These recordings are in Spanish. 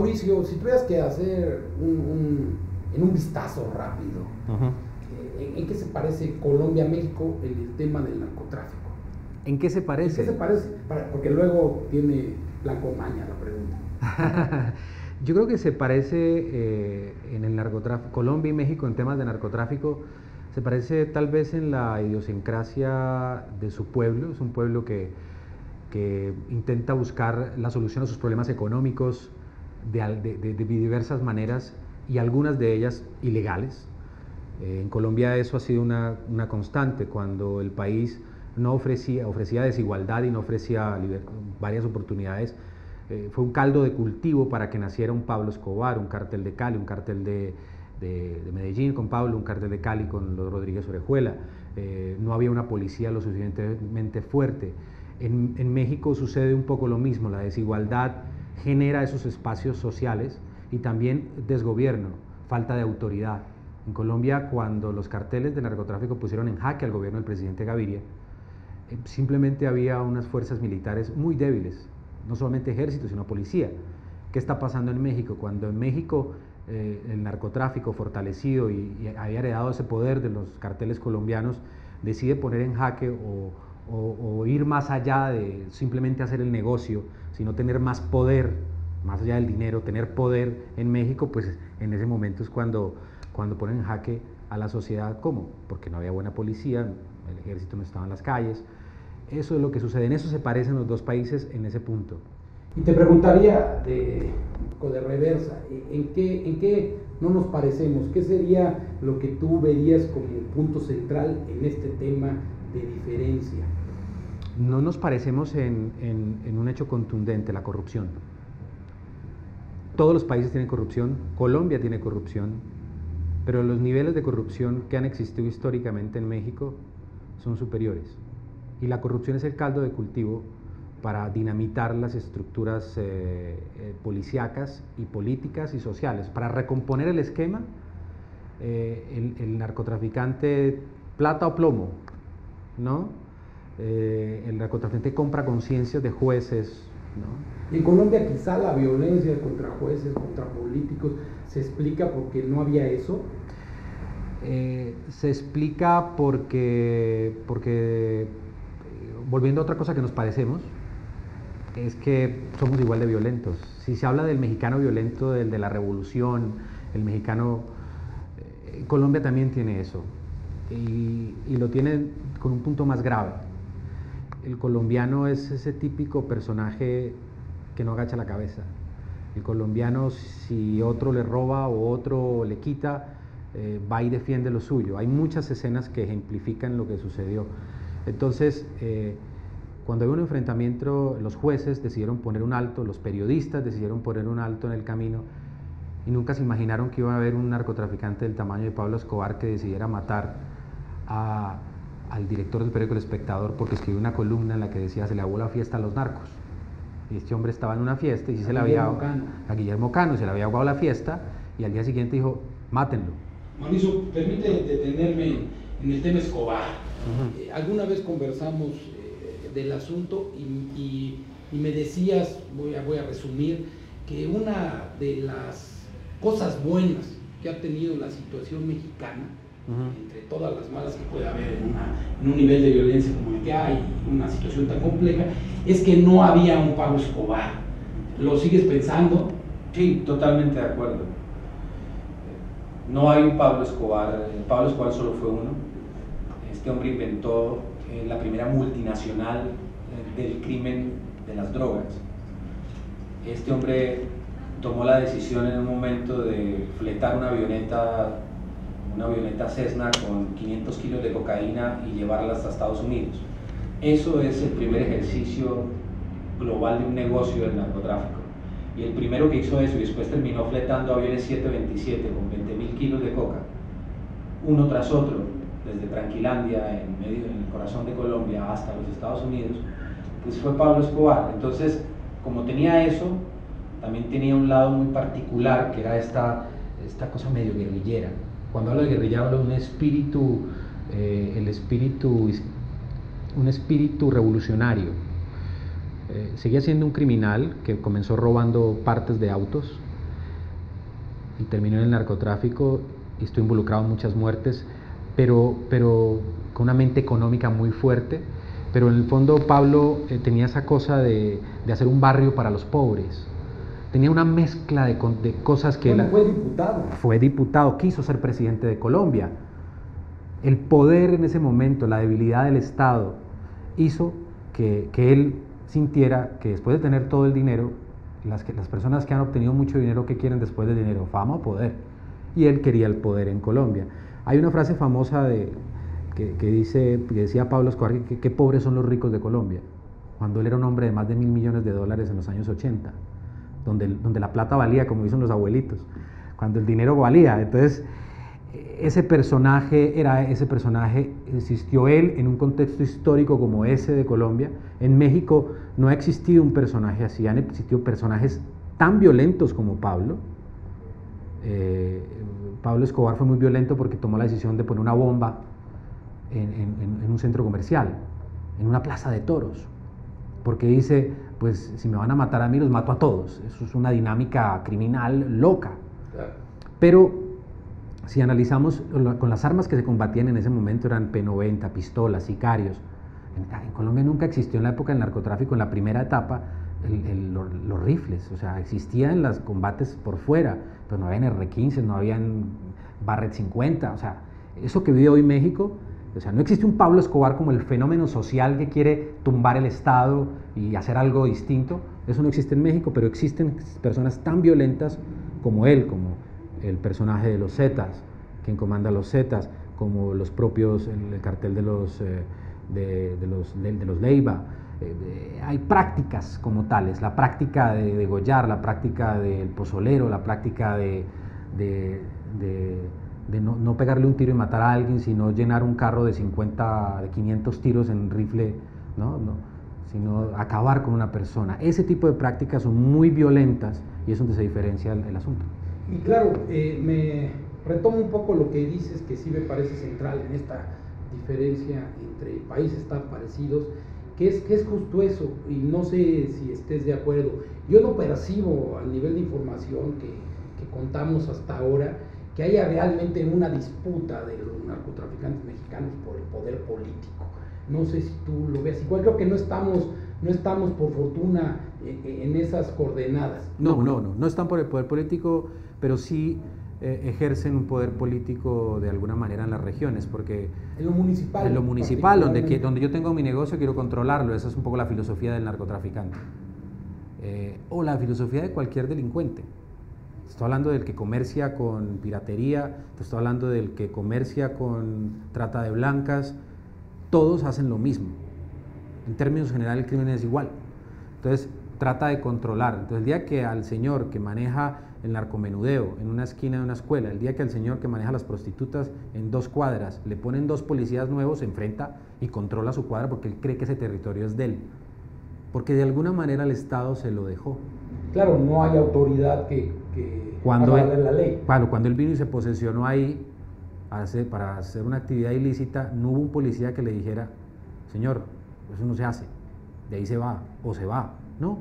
Mauricio, si tuvieras que hacer en un vistazo rápido, ¿en qué se parece Colombia a México en el tema del narcotráfico? ¿En qué se parece? ¿En qué se parece? Porque luego tiene blanco maña la pregunta. Yo creo que se parece en el narcotráfico. Colombia y México en temas de narcotráfico se parece tal vez en la idiosincrasia de su pueblo. Es un pueblo que intenta buscar la solución a sus problemas económicos de diversas maneras y algunas de ellas ilegales. En Colombia eso ha sido una constante. Cuando el país no ofrecía desigualdad y no ofrecía varias oportunidades, fue un caldo de cultivo para que naciera un Pablo Escobar, un cártel de Cali, un cártel de Medellín con Pablo, un cártel de Cali con los Rodríguez Orejuela. No había una policía lo suficientemente fuerte. En México sucede un poco lo mismo. La desigualdad genera esos espacios sociales y también desgobierno, falta de autoridad. En Colombia, cuando los carteles de narcotráfico pusieron en jaque al gobierno del presidente Gaviria, simplemente había unas fuerzas militares muy débiles, no solamente ejército, sino policía. ¿Qué está pasando en México? Cuando en México el narcotráfico fortalecido y había heredado ese poder de los carteles colombianos, decide poner en jaque o ir más allá de simplemente hacer el negocio, sino tener más poder, más allá del dinero, tener poder en México, pues en ese momento es cuando ponen en jaque a la sociedad. ¿Cómo? Porque no había buena policía, el ejército no estaba en las calles. Eso es lo que sucede, en eso se parecen los dos países en ese punto. Y te preguntaría de reversa, ¿en qué no nos parecemos? ¿Qué sería lo que tú verías como punto central en este tema de diferencia? No nos parecemos en un hecho contundente, la corrupción. Todos los países tienen corrupción, Colombia tiene corrupción, pero los niveles de corrupción que han existido históricamente en México son superiores. Y la corrupción es el caldo de cultivo para dinamitar las estructuras policíacas y políticas y sociales. Para recomponer el esquema, el narcotraficante plata o plomo, ¿no? El narcotraficante compra conciencias de jueces, ¿no? Y en Colombia quizá la violencia contra jueces, contra políticos, ¿se explica porque no había eso? Se explica porque volviendo a otra cosa que nos parecemos, es que somos igual de violentos. Si se habla del mexicano violento, del de la revolución, el mexicano, Colombia también tiene eso, y lo tiene con un punto más grave. El colombiano es ese típico personaje que no agacha la cabeza. El colombiano, si otro le roba o otro le quita, va y defiende lo suyo. Hay muchas escenas que ejemplifican lo que sucedió. Entonces, cuando hay un enfrentamiento, los jueces decidieron poner un alto, los periodistas decidieron poner un alto en el camino, y nunca se imaginaron que iba a haber un narcotraficante del tamaño de Pablo Escobar que decidiera matar al director del periódico El Espectador porque escribió una columna en la que decía: se le aguó la fiesta a los narcos. Y este hombre estaba en una fiesta y sí se le había a Guillermo Cano, se le había aguado la fiesta, y al día siguiente dijo: mátenlo. Mauricio, permite detenerme en el tema Escobar. Alguna vez conversamos del asunto y me decías, voy a resumir, que una de las cosas buenas que ha tenido la situación mexicana, entre todas las malas que puede haber en un nivel de violencia como el que hay, una situación tan compleja, es que no había un Pablo Escobar. ¿Lo sigues pensando? Sí, totalmente de acuerdo. No hay un Pablo Escobar. Pablo Escobar solo fue uno. Este hombre inventó la primera multinacional del crimen de las drogas. Este hombre tomó la decisión en un momento de fletar una avioneta Cessna con 500 kilos de cocaína y llevarla hasta Estados Unidos. Eso es el primer ejercicio global de un negocio del narcotráfico. Y el primero que hizo eso y después terminó fletando aviones 727 con 20.000 kilos de coca, uno tras otro, desde Tranquilandia, en el corazón de Colombia, hasta los Estados Unidos, pues fue Pablo Escobar. Entonces, como tenía eso, también tenía un lado muy particular, que era esta cosa medio guerrillera. Cuando hablo de guerrilla, hablo de un espíritu, un espíritu revolucionario. Seguía siendo un criminal que comenzó robando partes de autos, y terminó en el narcotráfico y estuvo involucrado en muchas muertes, pero con una mente económica muy fuerte. Pero en el fondo Pablo tenía esa cosa de hacer un barrio para los pobres. Tenía una mezcla de cosas que... Bueno, fue diputado. Fue diputado, quiso ser presidente de Colombia. El poder en ese momento, la debilidad del Estado, hizo que él sintiera que después de tener todo el dinero, las personas que han obtenido mucho dinero, ¿qué quieren después del dinero? Fama o poder. Y él quería el poder en Colombia. Hay una frase famosa que decía Pablo Escobar, que qué pobres son los ricos de Colombia, cuando él era un hombre de más de $1.000 millones en los años 80, donde la plata valía, como dicen los abuelitos, cuando el dinero valía. Entonces, ese personaje existió él en un contexto histórico como ese de Colombia. En México no ha existido un personaje así, han existido personajes tan violentos como Pablo. Pablo Escobar fue muy violento porque tomó la decisión de poner una bomba en un centro comercial, en una plaza de toros, porque dice, pues si me van a matar a mí, los mato a todos. Eso es una dinámica criminal loca. Claro. Pero si analizamos con las armas que se combatían en ese momento, eran P90, pistolas, sicarios. En Colombia nunca existió en la época del narcotráfico, en la primera etapa, los rifles. O sea, existían los combates por fuera, pero no habían R15, no habían Barrett 50. O sea, eso que vive hoy México, o sea, no existe un Pablo Escobar como el fenómeno social que quiere tumbar el Estado y hacer algo distinto. Eso no existe en México, pero existen personas tan violentas como él, como el personaje de los Zetas, quien comanda los Zetas, como los propios, el cartel de los Leiva. Hay prácticas como tales, la práctica de degollar, la práctica del pozolero, la práctica de no pegarle un tiro y matar a alguien, sino llenar un carro de 500 tiros en rifle, sino acabar con una persona. Ese tipo de prácticas son muy violentas y es donde se diferencia el asunto. Y claro, me retomo un poco lo que dices, que sí me parece central en esta diferencia entre países tan parecidos, que es justo eso, y no sé si estés de acuerdo. Yo no percibo al nivel de información que contamos hasta ahora que haya realmente una disputa de los narcotraficantes mexicanos por el poder político. No sé si tú lo ves igual. Creo que no estamos por fortuna en esas coordenadas. No están por el poder político, pero sí ejercen un poder político de alguna manera en las regiones, porque en lo municipal, donde yo tengo mi negocio, quiero controlarlo. Esa es un poco la filosofía del narcotraficante, o la filosofía de cualquier delincuente. Te estoy hablando del que comercia con piratería, te estoy hablando del que comercia con trata de blancas. Todos hacen lo mismo. En términos generales, el crimen es igual. Entonces, trata de controlar. Entonces, el día que al señor que maneja el narcomenudeo en una esquina de una escuela, el día que al señor que maneja las prostitutas en 2 cuadras, le ponen 2 policías nuevos, se enfrenta y controla su cuadra porque él cree que ese territorio es de él. Porque de alguna manera el Estado se lo dejó. Claro, no hay autoridad que haga la ley. Cuando él vino y se posesionó ahí para hacer una actividad ilícita, no hubo un policía que le dijera, señor, eso no se hace, de ahí se va, o se va. No,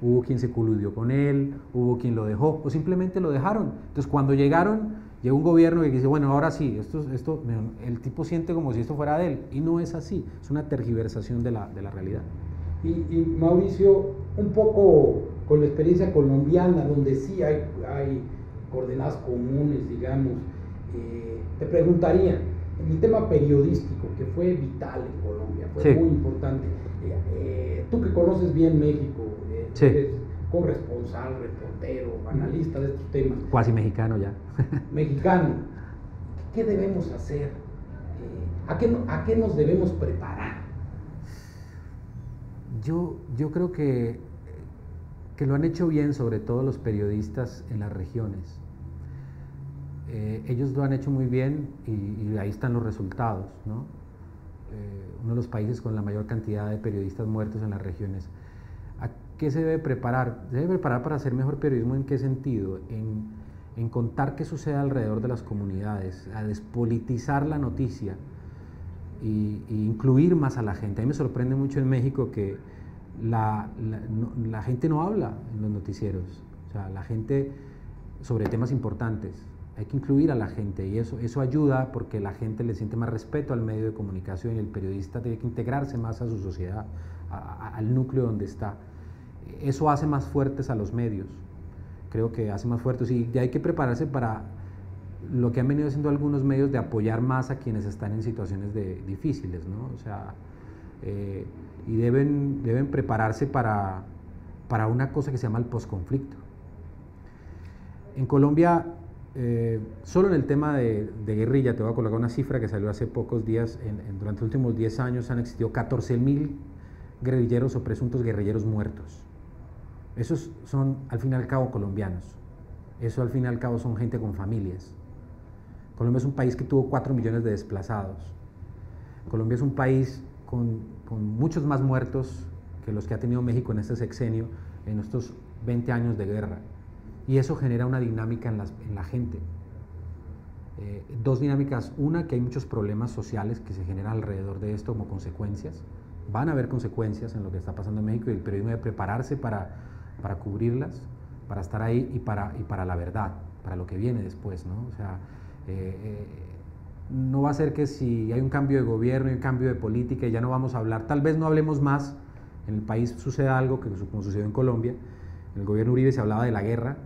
hubo quien se coludió con él, hubo quien lo dejó, o simplemente lo dejaron. Entonces cuando llegó un gobierno que dice, bueno, ahora sí, el tipo siente como si esto fuera de él, y no es así, es una tergiversación de la realidad. Y Mauricio, un poco con la experiencia colombiana, donde sí hay coordenadas comunes, digamos, te preguntaría, en el tema periodístico, que fue vital en Colombia, fue muy importante, tú que conoces bien México, eres corresponsal, reportero, analista de estos temas. Cuasi mexicano ya. Mexicano, ¿qué debemos hacer? ¿A qué nos debemos preparar? Yo creo que lo han hecho bien, sobre todo los periodistas en las regiones. Ellos lo han hecho muy bien y ahí están los resultados, ¿no? Uno de los países con la mayor cantidad de periodistas muertos en las regiones. ¿A qué se debe preparar? Se debe preparar para hacer mejor periodismo. ¿En qué sentido? En contar qué sucede alrededor de las comunidades, a despolitizar la noticia y incluir más a la gente. A mí me sorprende mucho en México que la gente no habla en los noticieros. O sea, la gente sobre temas importantes. Hay que incluir a la gente y eso ayuda porque la gente le siente más respeto al medio de comunicación y el periodista tiene que integrarse más a su sociedad, al núcleo donde está. Eso hace más fuertes a los medios, creo que hace más fuertes y hay que prepararse para lo que han venido haciendo algunos medios de apoyar más a quienes están en situaciones difíciles, ¿no? O sea, y deben prepararse para una cosa que se llama el posconflicto. En Colombia, solo en el tema de guerrilla, te voy a colocar una cifra que salió hace pocos días, durante los últimos 10 años han existido 14.000 guerrilleros o presuntos guerrilleros muertos. Esos son al fin y al cabo colombianos, eso al fin y al cabo son gente con familias. Colombia es un país que tuvo 4 millones de desplazados. Colombia es un país con muchos más muertos que los que ha tenido México en este sexenio, en estos 20 años de guerra. Y eso genera una dinámica en la gente. Dos dinámicas. Una, que hay muchos problemas sociales que se generan alrededor de esto como consecuencias. Van a haber consecuencias en lo que está pasando en México y el periodismo debe prepararse para cubrirlas, para estar ahí y para la verdad, para lo que viene después, ¿no? O sea, no va a ser que si hay un cambio de gobierno y un cambio de política y ya no vamos a hablar, tal vez no hablemos más, en el país suceda algo como sucedió en Colombia, en el gobierno Uribe se hablaba de la guerra,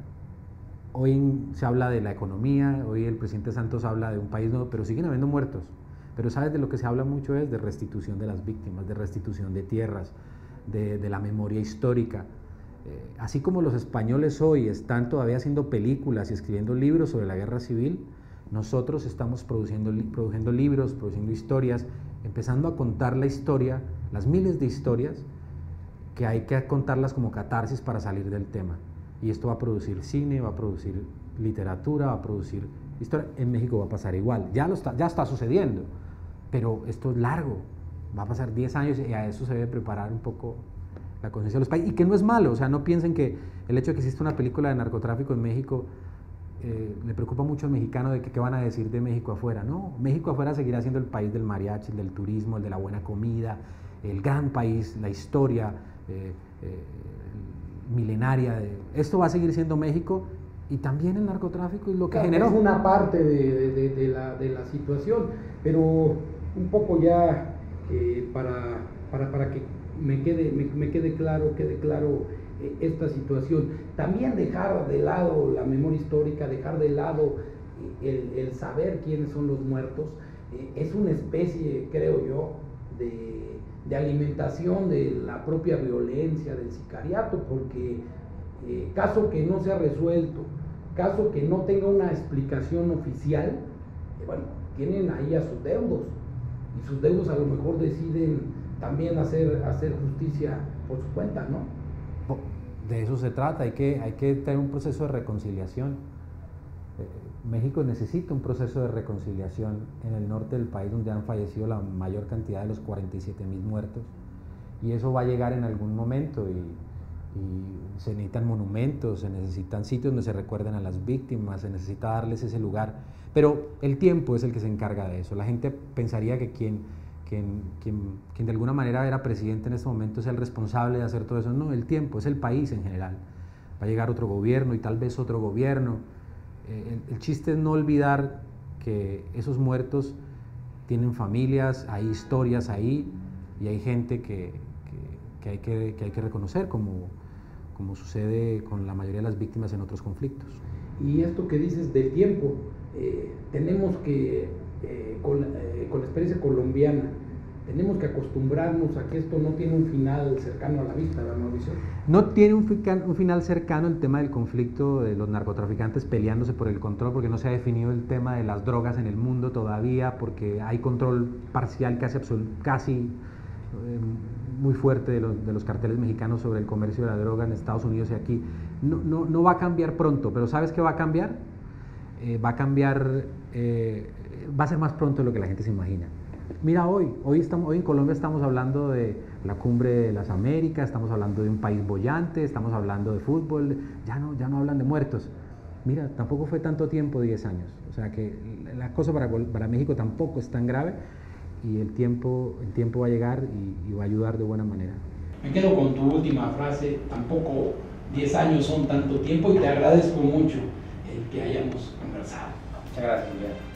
hoy se habla de la economía, hoy el presidente Santos habla de un país nuevo, pero siguen habiendo muertos. Pero ¿sabes de lo que se habla mucho? Es de restitución de las víctimas, de restitución de tierras, de la memoria histórica. Así como los españoles hoy están todavía haciendo películas y escribiendo libros sobre la guerra civil, nosotros estamos produciendo libros, produciendo historias, empezando a contar la historia, las miles de historias que hay que contarlas como catarsis para salir del tema. Y esto va a producir cine, va a producir literatura, va a producir historia. En México va a pasar igual, ya está sucediendo, pero esto es largo, va a pasar 10 años y a eso se debe preparar un poco la conciencia de los países. Y que no es malo, o sea, no piensen que el hecho de que exista una película de narcotráfico en México le preocupa mucho al mexicano de que qué van a decir de México afuera. No, México afuera seguirá siendo el país del mariachi, el del turismo, el de la buena comida, el gran país, la historia milenaria. Esto va a seguir siendo México y también el narcotráfico y lo que claro, generó. Es una parte de la situación, pero un poco ya para que me quede claro esta situación. También dejar de lado la memoria histórica, dejar de lado el saber quiénes son los muertos, es una especie, creo yo, de alimentación de la propia violencia, del sicariato, porque caso que no sea resuelto, caso que no tenga una explicación oficial, bueno, tienen ahí a sus deudos, y sus deudos a lo mejor deciden también hacer justicia por su cuenta, ¿no? De eso se trata, hay que tener un proceso de reconciliación. México necesita un proceso de reconciliación en el norte del país, donde han fallecido la mayor cantidad de los 47.000 muertos, y eso va a llegar en algún momento, y se necesitan monumentos, se necesitan sitios donde se recuerden a las víctimas, se necesita darles ese lugar, pero el tiempo es el que se encarga de eso. La gente pensaría que quien de alguna manera era presidente en este momento es el responsable de hacer todo eso. No, el tiempo, es el país en general. Va a llegar otro gobierno y tal vez otro gobierno. El chiste es no olvidar que esos muertos tienen familias, hay historias ahí y hay gente que hay que reconocer, como sucede con la mayoría de las víctimas en otros conflictos. Y esto que dices del tiempo, tenemos que, con la experiencia colombiana, tenemos que acostumbrarnos a que esto no tiene un final cercano a la vista, ¿verdad, Mauricio? No tiene un final cercano el tema del conflicto de los narcotraficantes peleándose por el control, porque no se ha definido el tema de las drogas en el mundo todavía, porque hay control parcial casi muy fuerte de los carteles mexicanos sobre el comercio de la droga en Estados Unidos y aquí. No va a cambiar pronto, pero ¿sabes qué va a cambiar? Va a ser más pronto de lo que la gente se imagina. Mira, hoy en Colombia estamos hablando de la cumbre de las Américas, estamos hablando de un país boyante, estamos hablando de fútbol, ya no hablan de muertos. Mira, tampoco fue tanto tiempo, 10 años, o sea que la cosa para México tampoco es tan grave y el tiempo va a llegar y va a ayudar de buena manera. Me quedo con tu última frase, tampoco 10 años son tanto tiempo, y te agradezco mucho que hayamos conversado. Muchas gracias, Julián.